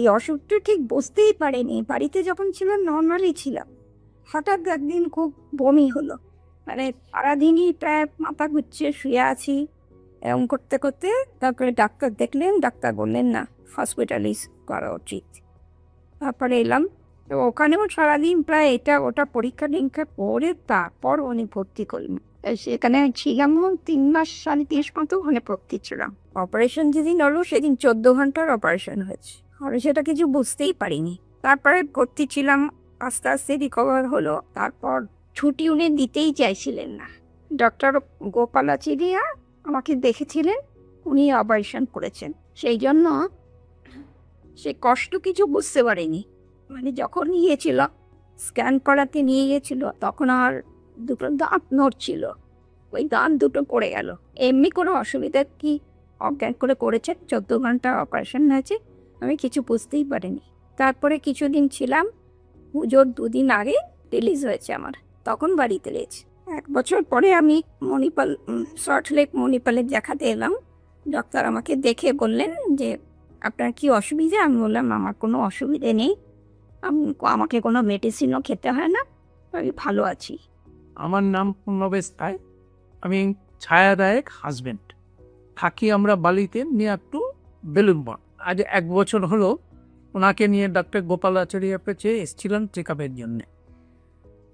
এই অসুখটা ঠিক বুঝতেই পারিনি। বাড়িতে যখন ছিলাম নর্মালি ছিলাম, হঠাৎ একদিন খুব বমি হলো। মানে সারাদিনই প্রায় মাথা ঘুরছে, শুয়ে আছি। এরকম করতে করতে তারপরে ডাক্তার দেখলেন, ডাক্তার বললেন না, হসপিটালাইজ করা উচিত। তারপরে এলাম, তো ওখানেও সারাদিন প্রায় এটা ওটা পরীক্ষা নিরীক্ষা করে তারপর উনি ভর্তি করলেন। সেখানে ছিলাম 3 মাস, 3.5 মতো ওখানে ভর্তি ছিলাম। অপারেশন যেদিন হলো সেদিন 14 ঘন্টার অপারেশন হয়েছে, আমি সেটা কিছু বুঝতেই পারিনি। তারপরে ভর্তি ছিলাম, আস্তে আস্তে রিকভার হলো। তারপর ছুটি উনি দিতেই চাইছিলেন না। ডক্টর গোপালাচারিয়া আমাকে দেখেছিলেন, উনি অপারেশন করেছেন, সেই জন্য সে কষ্ট কিছু বুঝতে পারেনি। মানে যখন গিয়েছিল স্ক্যান করাতে নিয়ে গিয়েছিল, তখন আর দুটো দাঁত নড়ছিল, ওই দাঁত দুটো পড়ে গেল। এমনি কোনো অসুবিধা কি অজ্ঞান করে করেছেন, 14 ঘন্টা অপারেশন হয়েছে, আমি কিছু বুঝতেই পারিনি। তারপরে কিছুদিন ছিলাম, পুজোর 2 দিন আগে রিলিজ হয়েছে আমার, তখন বাড়িতে রয়েছে। 1 বছর পরে আমি মণিপাল, সল্টলেক মণিপালে দেখাতে এলাম। ডক্টর আমাকে দেখে বললেন যে আপনার কি অসুবিধা? আমি বললাম আমার কোনো অসুবিধে নেই, আমাকে কোনো মেডিসিনও খেতে হয় না, আমি ভালো আছি। আমার নাম পূর্ণবেশ রায়, আমি ছায়া রায়ের হাজবেন্ড। থাকি আমরা বালিতে, নিয়ে একটু বেলুনমঠ। আজ 1 বছর হলো ওনাকে নিয়ে ডক্টর গোপালাচারিয়ার কাছে এসেছিলাম চেক আপের জন্যে।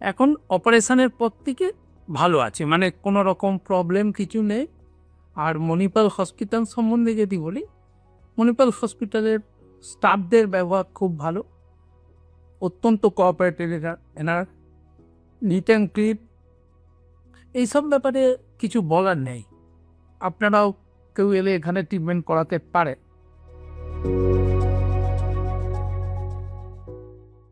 এখন অপারেশনের পর থেকে ভালো আছে, মানে কোনো রকম প্রবলেম কিছু নেই। আর মণিপাল হসপিটাল সম্বন্ধে যদি বলি, মণিপাল হসপিটালের স্টাফদের ব্যবহার খুব ভালো, অত্যন্ত কোঅপারেটিভ এনার, নিট অ্যান্ড ক্লিন, এইসব ব্যাপারে কিছু বলার নেই। আপনারাও কেউ এলে এখানে ট্রিটমেন্ট করাতে পারে।